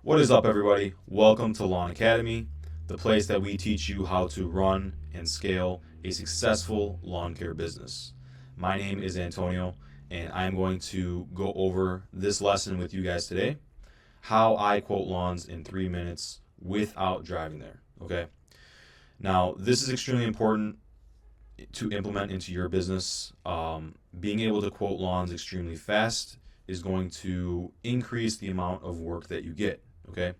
What is up, everybody? Welcome to Lawn Academy, the place that we teach you how to run and scale a successful lawn care business. My name is Antonio, and I'm going to go over this lesson with you guys today, how I quote lawns in 3 minutes without driving there, okay? Now, this is extremely important to implement into your business. Being able to quote lawns extremely fast is going to increase the amount of work that you get. Okay,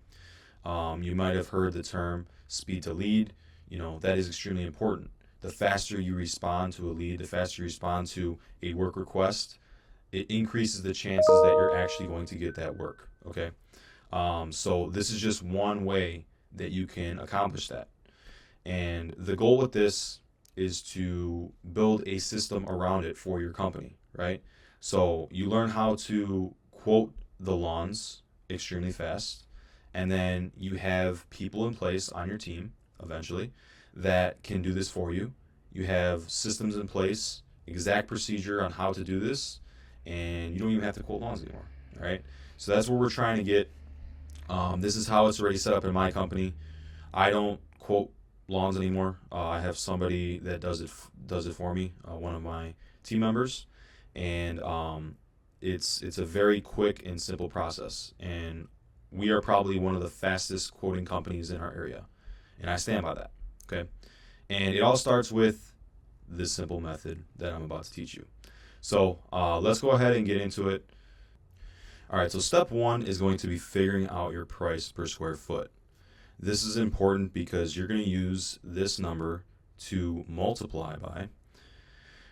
you might have heard the term speed to lead. That is extremely important. The faster you respond to a lead, the faster you respond to a work request, it increases the chances that you're actually going to get that work. Okay, so this is just one way that you can accomplish that. And the goal with this is to build a system around it for your company, right? So you learn how to quote the lawns extremely fast, and then you have people in place on your team eventually that can do this for you. You have systems in place, exact procedure on how to do this, and you don't even have to quote lawns anymore, all right? So that's what we're trying to get. This is how it's already set up in my company. I don't quote lawns anymore. I have somebody that does it for me, one of my team members, and it's a very quick and simple process. And we are probably one of the fastest quoting companies in our area, and I stand by that. Okay, and it all starts with this simple method that I'm about to teach you. So let's go ahead and get into it. All right, so step one is going to be figuring out your price per square foot. This is important because you're going to use this number to multiply by.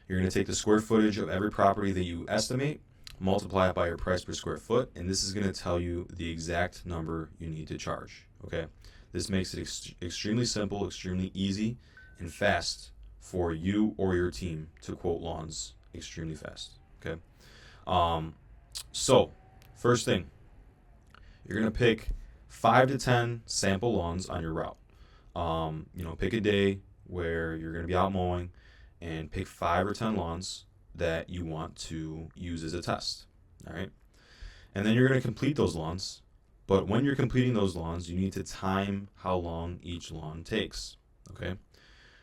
You're going to take the square footage of every property that you estimate, multiply it by your price per square foot, and this is going to tell you the exact number you need to charge. Okay, this makes it extremely simple, extremely easy, and fast for you or your team to quote lawns extremely fast. Okay, so first thing, you're going to pick 5 to 10 sample lawns on your route. Pick a day where you're going to be out mowing and pick 5 or 10 lawns that you want to use as a test. All right. And then you're going to complete those lawns. But when you're completing those lawns, you need to time how long each lawn takes. Okay.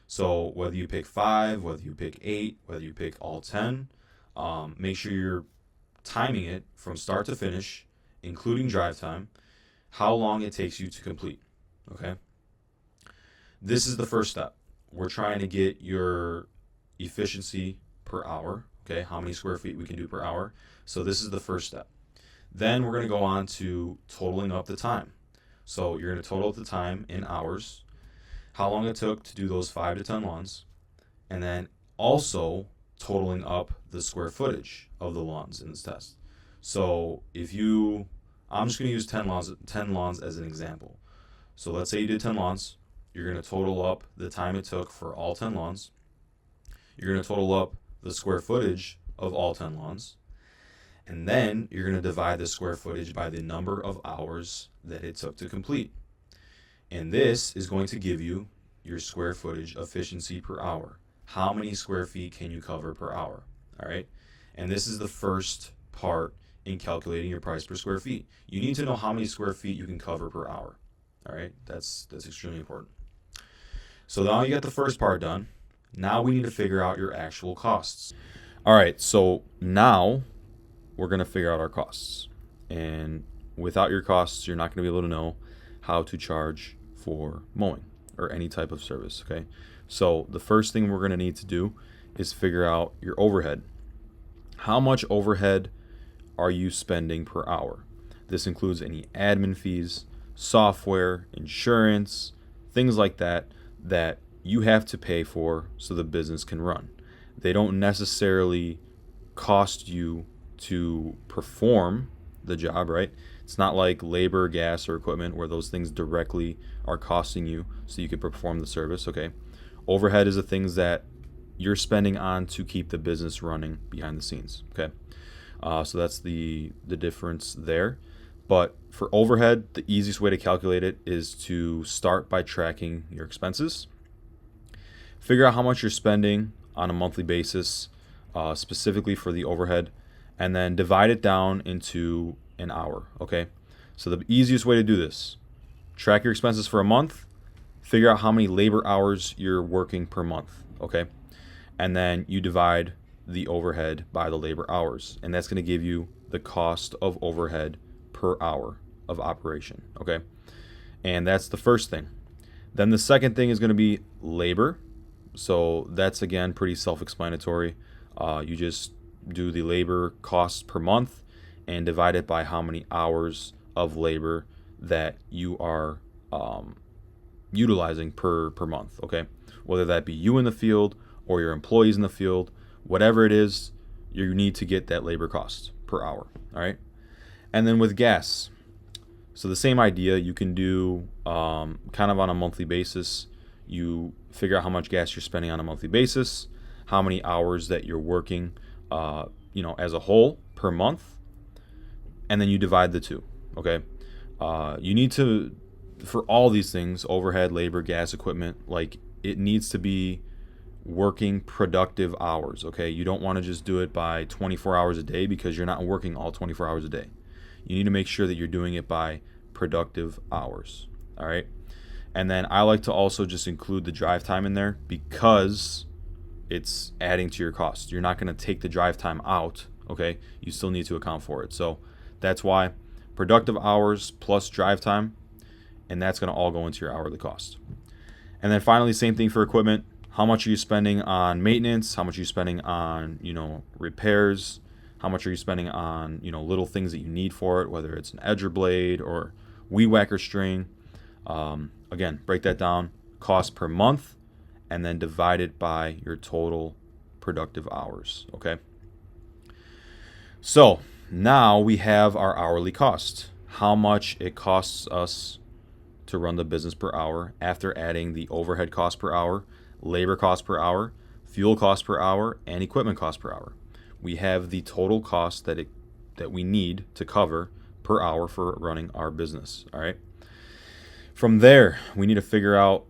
So whether you pick 5, whether you pick 8, whether you pick all 10, make sure you're timing it from start to finish, including drive time, how long it takes you to complete. Okay. This is the first step. We're trying to get your efficiency per hour, okay, how many square feet we can do per hour. So this is the first step. Then we're going to go on to totaling up the time. So you're going to total up the time in hours, how long it took to do those 5 to 10 lawns, and then also totaling up the square footage of the lawns in this test. So I'm just going to use 10 lawns as an example. So let's say you did 10 lawns. You're going to total up the time it took for all 10 lawns. You're going to total up the square footage of all 10 lawns. And then you're going to divide the square footage by the number of hours that it took to complete. And this is going to give you your square footage efficiency per hour. How many square feet can you cover per hour? All right. And this is the first part in calculating your price per square feet. You need to know how many square feet you can cover per hour. All right. That's extremely important. So now you got the first part done. Now we need to figure out your actual costs. All right, so now we're going to figure out our costs. And without your costs, you're not going to be able to know how to charge for mowing or any type of service, okay? So the first thing we're going to need to do is figure out your overhead. How much overhead are you spending per hour? This includes any admin fees, software, insurance, things like that you have to pay for so the business can run. They don't necessarily cost you to perform the job, right? It's not like labor, gas, or equipment where those things directly are costing you so you can perform the service, okay? Overhead is the things that you're spending on to keep the business running behind the scenes, okay? So that's the difference there. But for overhead, the easiest way to calculate it is to start by tracking your expenses. Figure out how much you're spending on a monthly basis, specifically for the overhead, and then divide it down into an hour, okay? So the easiest way to do this, track your expenses for a month, figure out how many labor hours you're working per month, okay? And then you divide the overhead by the labor hours, and that's going to give you the cost of overhead per hour of operation, okay? And that's the first thing. Then the second thing is going to be labor. So that's, again, pretty self-explanatory. You just do the labor costs per month and divide it by how many hours of labor that you are utilizing per month, okay? Whether that be you in the field or your employees in the field, whatever it is, you need to get that labor cost per hour, all right? And then with gas, so the same idea, you can do kind of on a monthly basis. You figure out how much gas you're spending on a monthly basis, how many hours that you're working, as a whole per month, and then you divide the two, okay? You need to, for all these things, overhead, labor, gas, equipment, like it needs to be working productive hours, okay? You don't want to just do it by 24 hours a day because you're not working all 24 hours a day. You need to make sure that you're doing it by productive hours, all right? And then I like to also just include the drive time in there because it's adding to your cost. You're not going to take the drive time out, okay? You still need to account for it. So that's why productive hours plus drive time, and that's going to all go into your hourly cost. And then finally, same thing for equipment. How much are you spending on maintenance? How much are you spending on, repairs? How much are you spending on, little things that you need for it, whether it's an edger blade or weed whacker string? Again, break that down, cost per month, and then divide it by your total productive hours, okay? So now we have our hourly cost, how much it costs us to run the business per hour after adding the overhead cost per hour, labor cost per hour, fuel cost per hour, and equipment cost per hour. We have the total cost that we need to cover per hour for running our business, all right? From there, we need to figure out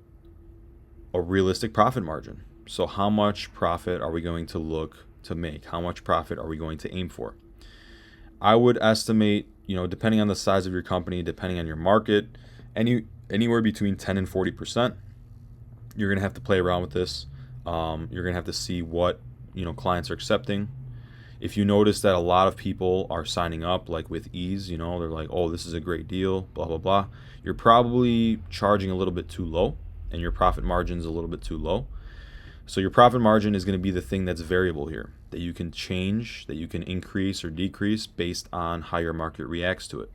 a realistic profit margin. So how much profit are we going to look to make? How much profit are we going to aim for? I would estimate, depending on the size of your company, depending on your market, anywhere between 10 and 40%. You're going to have to play around with this. You're going to have to see what, clients are accepting. If you notice that a lot of people are signing up, like with ease, they're like, oh, this is a great deal, blah, blah, blah. You're probably charging a little bit too low, and your profit margin is a little bit too low. So your profit margin is going to be the thing that's variable here, that you can change, that you can increase or decrease based on how your market reacts to it.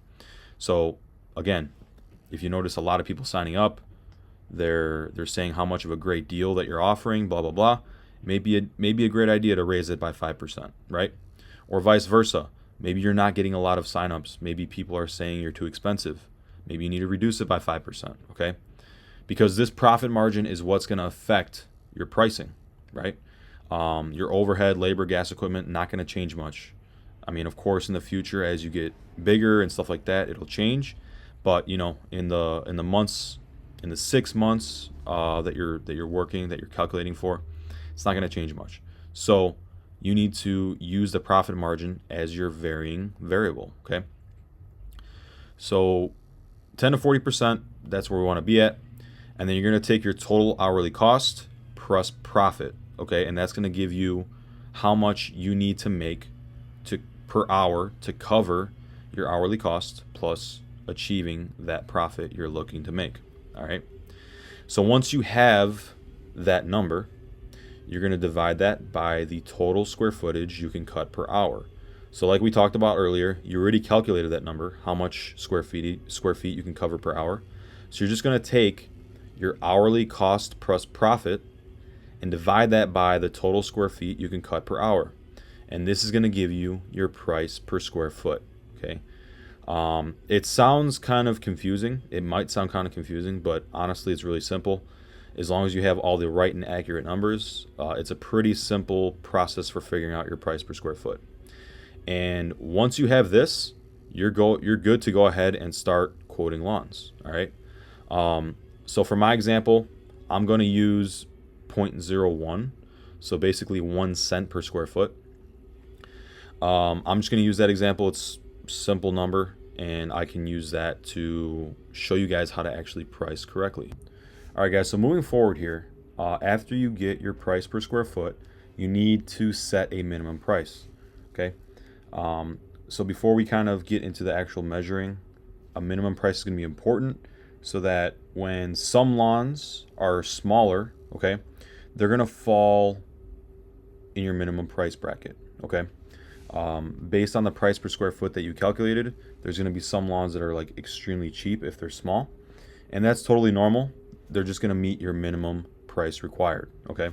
So again, if you notice a lot of people signing up, they're saying how much of a great deal that you're offering, blah, blah, blah. Maybe a great idea to raise it by 5%, right? Or vice versa. Maybe you're not getting a lot of signups. Maybe people are saying you're too expensive. Maybe you need to reduce it by 5%, okay? Because this profit margin is what's going to affect your pricing, right? Your overhead, labor, gas, equipment, not going to change much. I mean, of course, in the future, as you get bigger and stuff like that, it'll change. But in the months, in the 6 months that you're working, that you're calculating for, it's not going to change much. So you need to use the profit margin as your varying variable, okay? So 10 to 40%, that's where we want to be at. And then you're going to take your total hourly cost plus profit, okay? And that's going to give you how much you need to make per hour to cover your hourly cost plus achieving that profit you're looking to make, all right? So once you have that number, you're going to divide that by the total square footage you can cut per hour. So like we talked about earlier, you already calculated that number, how much square feet you can cover per hour. So you're just going to take your hourly cost plus profit and divide that by the total square feet you can cut per hour. And this is going to give you your price per square foot, okay? It sounds kind of confusing. It might sound kind of confusing, but honestly, it's really simple. As long as you have all the right and accurate numbers, it's a pretty simple process for figuring out your price per square foot. And once you have this, you're good to go ahead and start quoting lawns, all right? So for my example, I'm going to use 0.01, so basically 1 cent per square foot. I'm just going to use that example. It's a simple number. and I can use that to show you guys how to actually price correctly. All right, guys, so moving forward here, after you get your price per square foot, you need to set a minimum price, okay? So before we kind of get into the actual measuring, a minimum price is going to be important so that when some lawns are smaller, okay, they're going to fall in your minimum price bracket, okay? Based on the price per square foot that you calculated, there's going to be some lawns that are like extremely cheap if they're small, and that's totally normal. They're just going to meet your minimum price required, okay?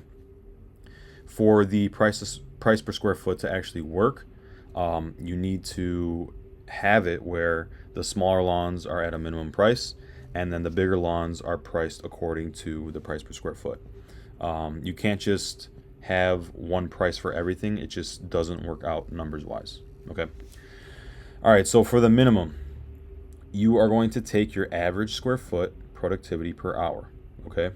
For the price per square foot to actually work, you need to have it where the smaller lawns are at a minimum price, and then the bigger lawns are priced according to the price per square foot. You can't just have one price for everything. It just doesn't work out numbers wise, okay? All right, so for the minimum, you are going to take your average square foot productivity per hour, okay?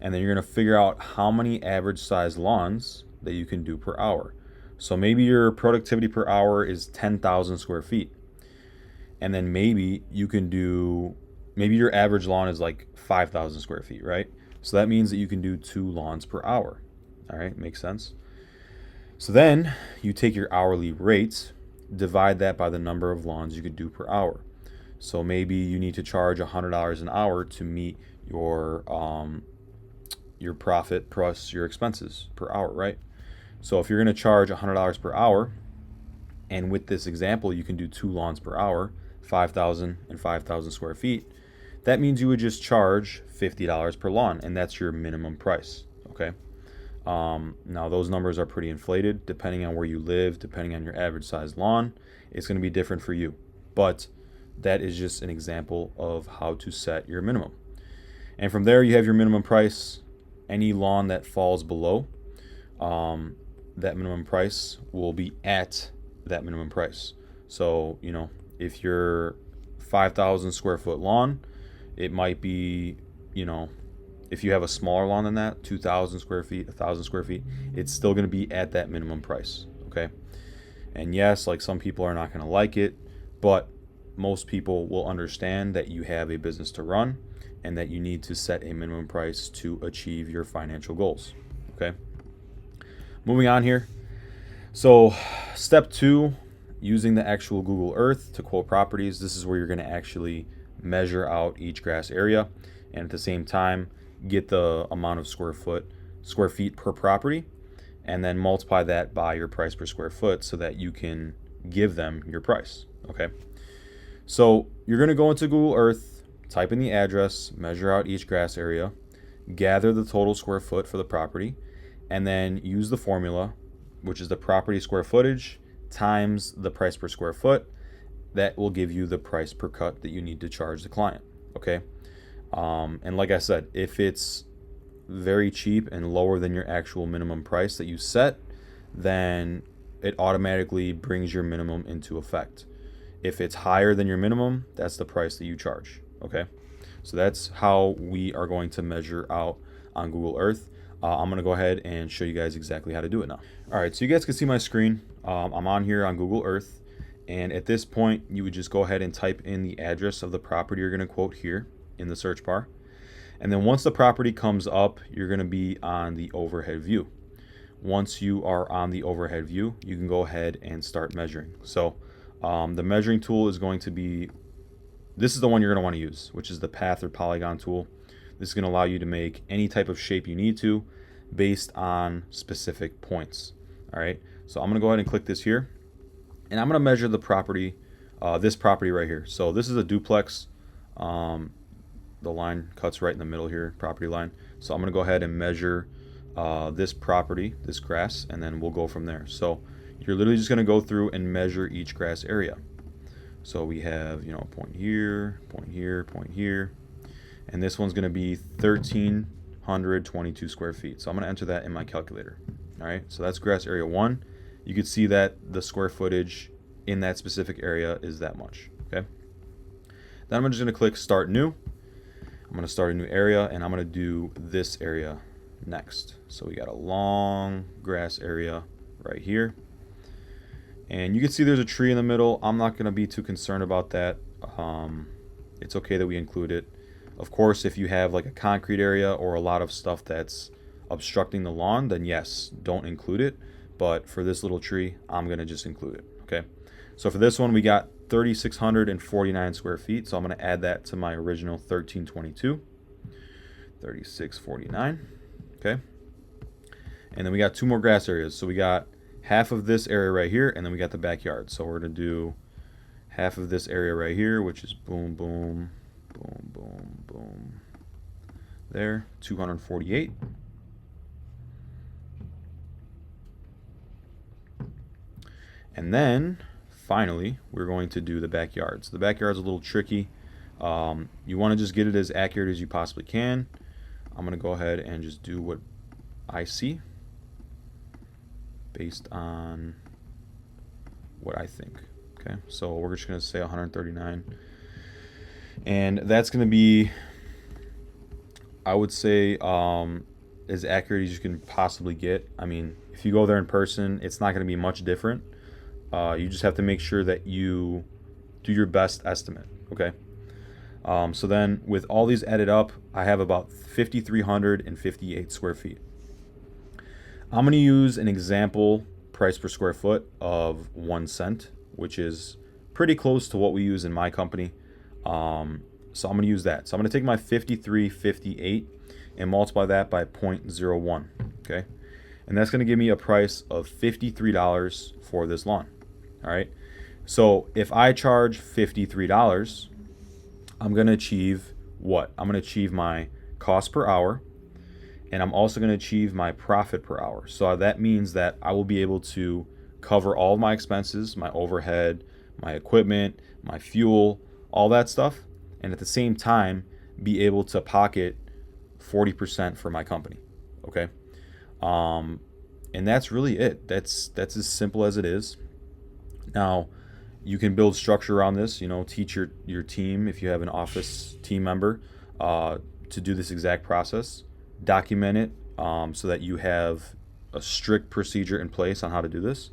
And then you're going to figure out how many average size lawns that you can do per hour. So maybe your productivity per hour is 10,000 square feet. And then maybe you can do, maybe your average lawn is like 5,000 square feet, right? So that means that you can do 2 lawns per hour. All right, makes sense. So then you take your hourly rate, divide that by the number of lawns you could do per hour. So maybe you need to charge $100 an hour to meet your profit plus your expenses per hour, right? So if you're going to charge $100 per hour, and with this example, you can do 2 lawns per hour, 5,000 and 5,000 square feet, that means you would just charge $50 per lawn, and that's your minimum price, okay? Now, those numbers are pretty inflated. Depending on where you live, depending on your average size lawn, it's going to be different for you. But that is just an example of how to set your minimum. And from there, you have your minimum price. Any lawn that falls below that minimum price will be at that minimum price. So, you know, if you're 5,000 square foot lawn, it might be, you know, if you have a smaller lawn than that, 2,000 square feet, 1,000 square feet, it's still going to be at that minimum price, okay? And yes, like some people are not going to like it, but most people will understand that you have a business to run and that you need to set a minimum price to achieve your financial goals, okay? Moving on here. So step 2, using the actual Google Earth to quote properties. This is where you're going to actually measure out each grass area and at the same time get the amount of square feet per property, and then multiply that by your price per square foot so that you can give them your price, okay? So you're going to go into Google Earth, type in the address, measure out each grass area, gather the total square foot for the property, and then use the formula, which is the property square footage times the price per square foot. That will give you the price per cut that you need to charge the client, okay? And like I said, if it's very cheap and lower than your actual minimum price that you set, then it automatically brings your minimum into effect. If it's higher than your minimum, that's the price that you charge, okay? So that's how we are going to measure out on Google Earth. I'm going to go ahead and show you guys exactly how to do it now. All right, so you guys can see my screen. I'm on here on Google Earth, and at this point, you would just go ahead and type in the address of the property you're going to quote here in the search bar. And then once the property comes up, you're going to be on the overhead view. Once you are on the overhead view, you can go ahead and start measuring. So the measuring tool is going to be, this is the one you're going to want to use, which is the path or polygon tool. This is going to allow you to make any type of shape you need to based on specific points. All right, so I'm going to go ahead and click this here, and I'm going to measure the property, this property right here. So this is a duplex. The line cuts right in the middle here, property line. So I'm going to go ahead and measure this property, this grass, and then we'll go from there. So you're literally just going to go through and measure each grass area. So we have, you know, point here, point here, point here, and this one's going to be 1,322 square feet. So I'm going to enter that in my calculator. All right, so that's grass area 1. You can see that the square footage in that specific area is that much, okay? Then I'm just going to click Start New. I'm going to start a new area, and I'm going to do this area next. So we got a long grass area right here. And you can see there's a tree in the middle. I'm not going to be too concerned about that. It's okay that we include it. Of course, if you have like a concrete area or a lot of stuff that's obstructing the lawn, then yes, don't include it. But for this little tree, I'm going to just include it. Okay. So for this one, we got 3,649 square feet. So I'm going to add that to my original 1322. 3,649. Okay. And then we got 2 more grass areas. So we got half of this area right here, and then we got the backyard. So we're going to do half of this area right here, which is boom, boom, boom, boom, boom. There, 248. And then finally, we're going to do the backyard. So the backyard's a little tricky. You want to just get it as accurate as you possibly can. I'm going to go ahead and just do what I see based on what I think. Okay, so we're just going to say 139. And that's going to be, I would say, as accurate as you can possibly get. I mean, if you go there in person, it's not going to be much different. You just have to make sure that you do your best estimate. Okay. So then with all these added up, I have about 5,358 square feet. I'm going to use an example price per square foot of 1 cent, which is pretty close to what we use in my company. So I'm going to use that. So I'm going to take my 5,358 and multiply that by 0.01. Okay. And that's going to give me a price of $53 for this lawn. All right. So if I charge $53, I'm going to achieve what? I'm going to achieve my cost per hour, and I'm also going to achieve my profit per hour. So that means that I will be able to cover all of my expenses, my overhead, my equipment, my fuel, all that stuff, and at the same time be able to pocket 40% for my company. Okay. And that's really it. That's as simple as it is. Now, you can build structure around this, teach your team, if you have an office team member, to do this exact process. Document it so that you have a strict procedure in place on how to do this.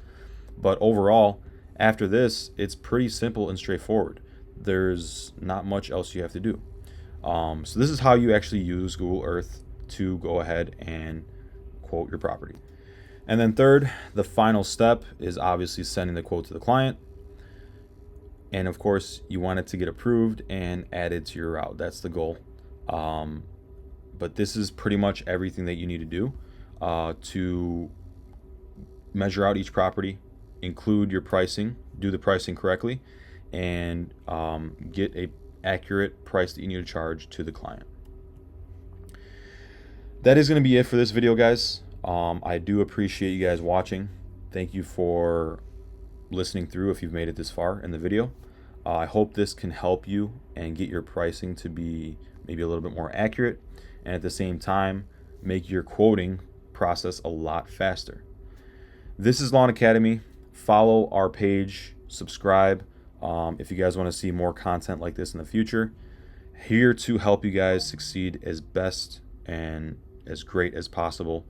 But overall, after this, it's pretty simple and straightforward. There's not much else you have to do. So this is how you actually use Google Earth to go ahead and quote your property. And then third, the final step is obviously sending the quote to the client. And of course, you want it to get approved and added to your route. That's the goal. But this is pretty much everything that you need to do to measure out each property, include your pricing, do the pricing correctly, and get a accurate price that you need to charge to the client. That is going to be it for this video, guys. I do appreciate you guys watching. Thank you for listening through if you've made it this far in the video. I hope this can help you and get your pricing to be maybe a little bit more accurate, and at the same time make your quoting process a lot faster. This is Lawn Academy. Follow our page, subscribe if you guys want to see more content like this in the future. Here to help you guys succeed as best and as great as possible.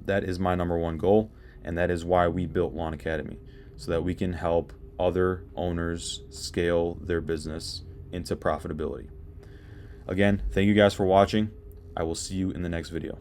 That is my #1 goal, and that is why we built Lawn Academy, so that we can help other owners scale their business into profitability. Again, thank you guys for watching. I will see you in the next video.